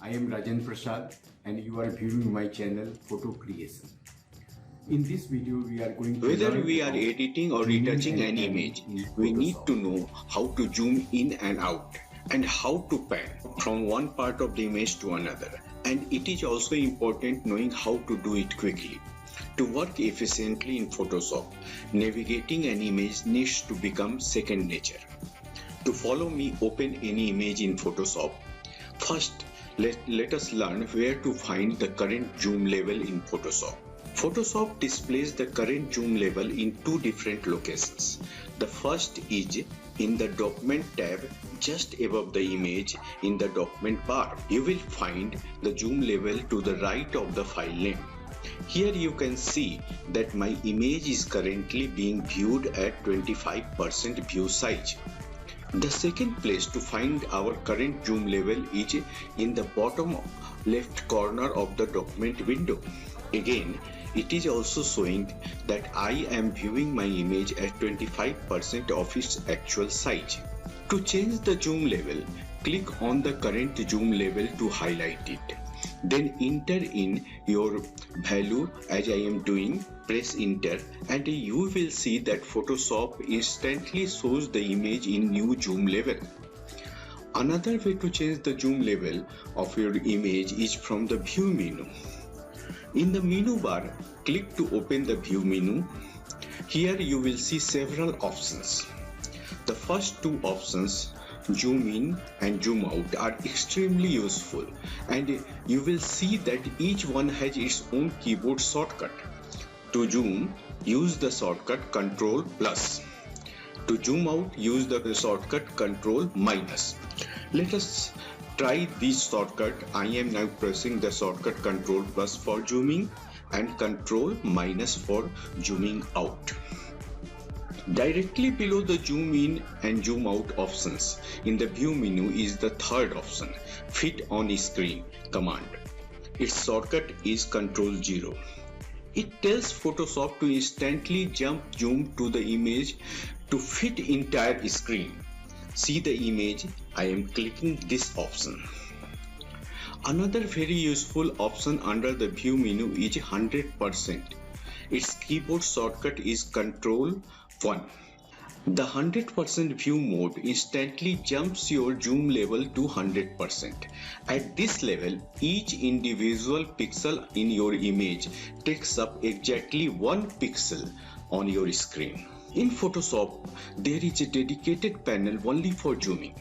I am Rajan Prasad and you are viewing my channel Photo Creation. In this video we are going to Whether we are editing or retouching an image, we need to know how to zoom in and out and how to pan from one part of the image to another. And it is also important knowing how to do it quickly. To work efficiently in Photoshop, navigating an image needs to become second nature. To follow me open any image in Photoshop, first let us learn where to find the current zoom level in Photoshop. Photoshop displays the current zoom level in two different locations. The first is in the document tab just above the image in the document bar. You will find the zoom level to the right of the file name. Here you can see that my image is currently being viewed at 25% view size. The second place to find our current zoom level is in the bottom left corner of the document window. Again, it is also showing that I am viewing my image at 25% of its actual size. To change the zoom level, click on the current zoom level to highlight it. Then enter in your value as I am doing, press enter, and you will see that Photoshop instantly shows the image in new zoom level. Another way to change the zoom level of your image is from the view menu. In the menu bar, click to open the view menu. Here you will see several options. The first two options, zoom in and zoom out, are extremely useful, and you will see that each one has its own keyboard shortcut. To zoom, use the shortcut Ctrl+. To zoom out, use the shortcut Ctrl-. Let us try this shortcut. I am now pressing the shortcut Ctrl+ for zooming and Ctrl- for zooming out. Directly below the zoom in and zoom out options in the view menu is the third option, Fit on Screen command. Its shortcut is Ctrl-0. It tells Photoshop to instantly jump zoom to the image to fit entire screen. See the image, I am clicking this option. Another very useful option under the view menu is 100%. Its keyboard shortcut is Ctrl-1. The 100% view mode instantly jumps your zoom level to 100%. At this level, each individual pixel in your image takes up exactly 1 pixel on your screen. In Photoshop, there is a dedicated panel only for zooming,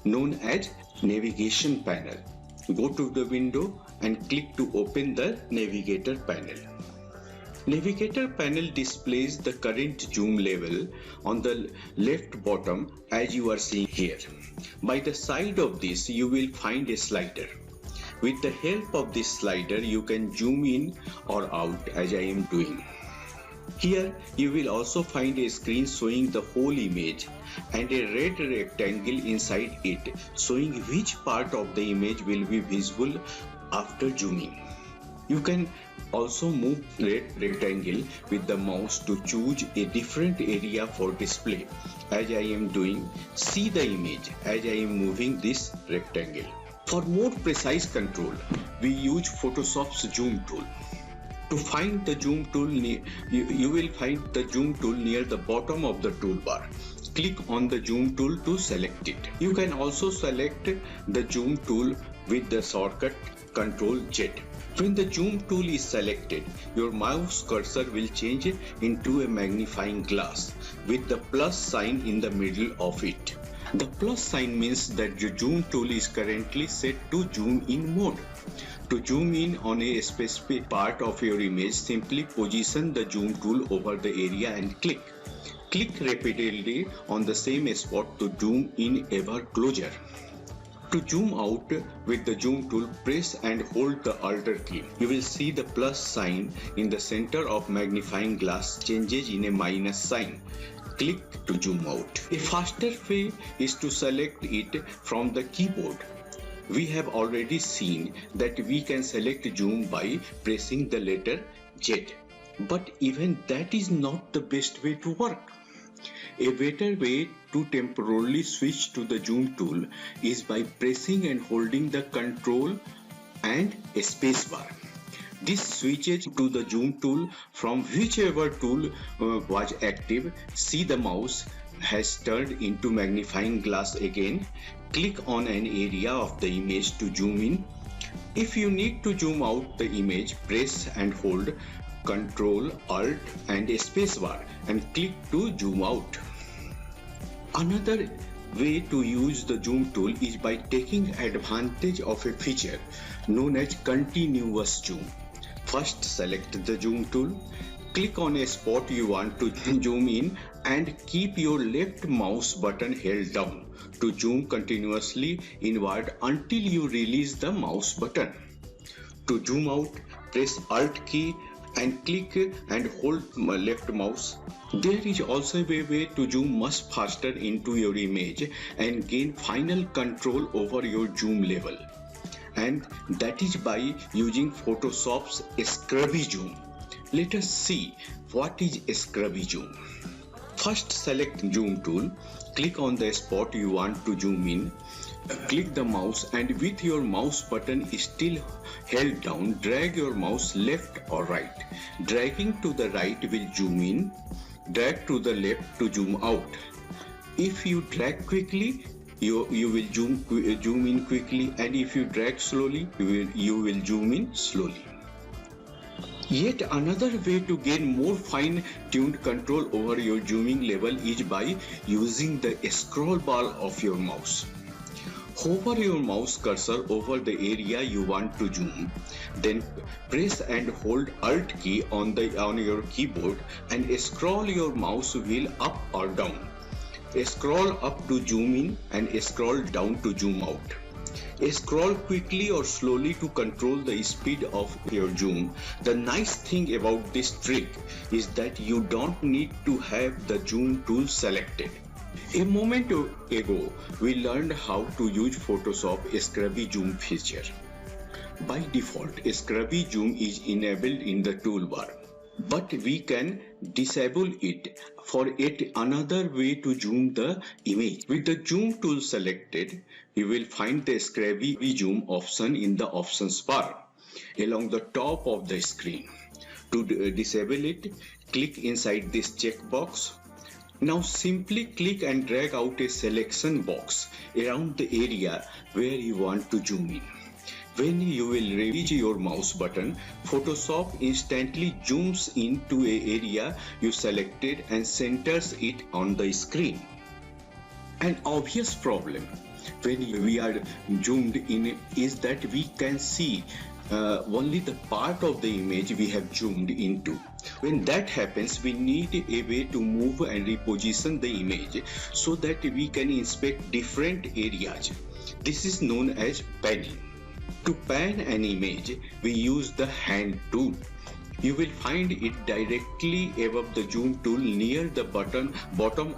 known as Navigation panel. Go to the window and click to open the Navigator panel. Navigator panel displays the current zoom level on the left bottom as you are seeing here. By the side of this, you will find a slider. With the help of this slider, you can zoom in or out as I am doing. Here, you will also find a screen showing the whole image and a red rectangle inside it showing which part of the image will be visible after zooming. You can also move red rectangle with the mouse to choose a different area for display. As I am doing, see the image as I am moving this rectangle. For more precise control, we use Photoshop's zoom tool. To find the zoom tool, you will find the zoom tool near the bottom of the toolbar. Click on the zoom tool to select it. You can also select the zoom tool with the shortcut Ctrl-Z. When the zoom tool is selected, your mouse cursor will change into a magnifying glass with the plus sign in the middle of it. The plus sign means that the zoom tool is currently set to zoom in mode. To zoom in on a specific part of your image, simply position the zoom tool over the area and click. Click repeatedly on the same spot to zoom in ever closer. To zoom out with the zoom tool, press and hold the Alt key. You will see the plus sign in the center of magnifying glass changes in a minus sign. Click to zoom out. A faster way is to select it from the keyboard. We have already seen that we can select zoom by pressing the letter Z. But even that is not the best way to work. A better way to temporarily switch to the zoom tool is by pressing and holding the Ctrl and a spacebar. This switches to the zoom tool from whichever tool was active. See, the mouse has turned into magnifying glass again. Click on an area of the image to zoom in. If you need to zoom out the image, press and hold Ctrl, Alt and a spacebar and click to zoom out. Another way to use the zoom tool is by taking advantage of a feature known as continuous zoom. First, select the zoom tool, click on a spot you want to zoom in and keep your left mouse button held down to zoom continuously inward until you release the mouse button. To zoom out, press Alt key and click and hold left mouse. There is also a way to zoom much faster into your image and gain final control over your zoom level. And that is by using Photoshop's scrubby zoom. Let us see what is scrubby zoom. First, select zoom tool, click on the spot you want to zoom in, click the mouse and with your mouse button still held down, drag your mouse left or right. Dragging to the right will zoom in, drag to the left to zoom out. If you drag quickly, you will zoom in quickly, and if you drag slowly, you will zoom in slowly. Yet another way to gain more fine-tuned control over your zooming level is by using the scroll bar of your mouse. Hover your mouse cursor over the area you want to zoom, then press and hold Alt key on your keyboard and scroll your mouse wheel up or down. Scroll up to zoom in and scroll down to zoom out. Scroll quickly or slowly to control the speed of your zoom. The nice thing about this trick is that you don't need to have the zoom tool selected. A moment ago, we learned how to use Photoshop scrubby zoom feature. By default, scrubby zoom is enabled in the toolbar, but we can disable it for yet another way to zoom the image. With the zoom tool selected, you will find the scrubby zoom option in the options bar along the top of the screen. To disable it, click inside this checkbox. Now simply click and drag out a selection box around the area where you want to zoom in. When you will reach your mouse button, Photoshop instantly zooms into an area you selected and centers it on the screen. An obvious problem when we are zoomed in is that we can see only the part of the image we have zoomed into. When that happens, we need a way to move and reposition the image so that we can inspect different areas. This is known as panning. To pan an image, we use the hand tool. You will find it directly above the zoom tool near the bottom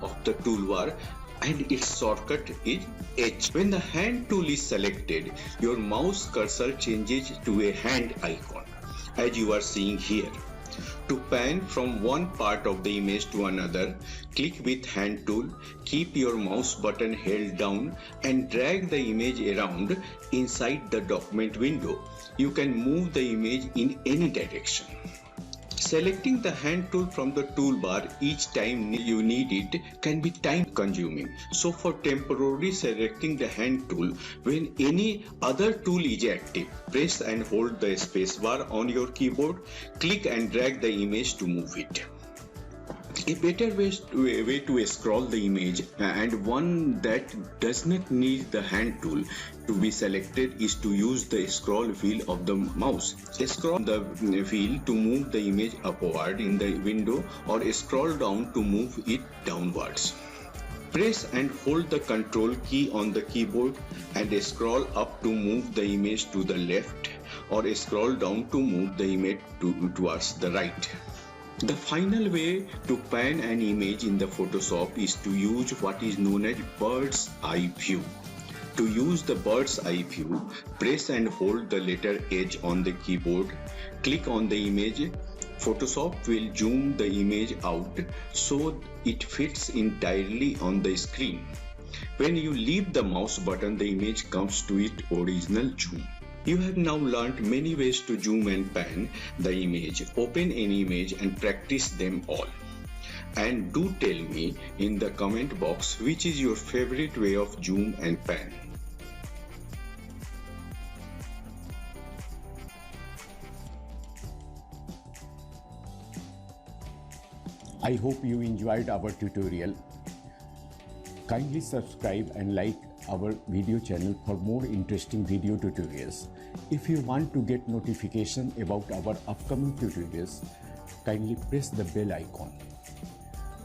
of the toolbar, and its shortcut is H. When the hand tool is selected, your mouse cursor changes to a hand icon, as you are seeing here. To pan from one part of the image to another, click with hand tool, keep your mouse button held down and drag the image around inside the document window. You can move the image in any direction. Selecting the hand tool from the toolbar each time you need it can be time consuming. So for temporarily selecting the hand tool when any other tool is active, press and hold the spacebar on your keyboard, click and drag the image to move it. A better way to scroll the image, and one that does not need the hand tool to be selected, is to use the scroll wheel of the mouse. Scroll the wheel to move the image upward in the window, or scroll down to move it downwards. Press and hold the Control key on the keyboard and scroll up to move the image to the left, or scroll down to move the image towards the right. The final way to pan an image in the Photoshop is to use what is known as bird's eye view. To use the bird's eye view, press and hold the letter H on the keyboard, click on the image. Photoshop will zoom the image out so it fits entirely on the screen. When you leave the mouse button, the image comes to its original zoom. You have now learnt many ways to zoom and pan the image. Open any image and practice them all. And do tell me in the comment box which is your favorite way of zoom and pan. I hope you enjoyed our tutorial. Kindly subscribe and like our video channel for more interesting video tutorials. If you want to get notification about our upcoming tutorials, kindly press the bell icon.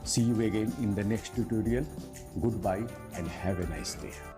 See you again in the next tutorial. Goodbye and have a nice day.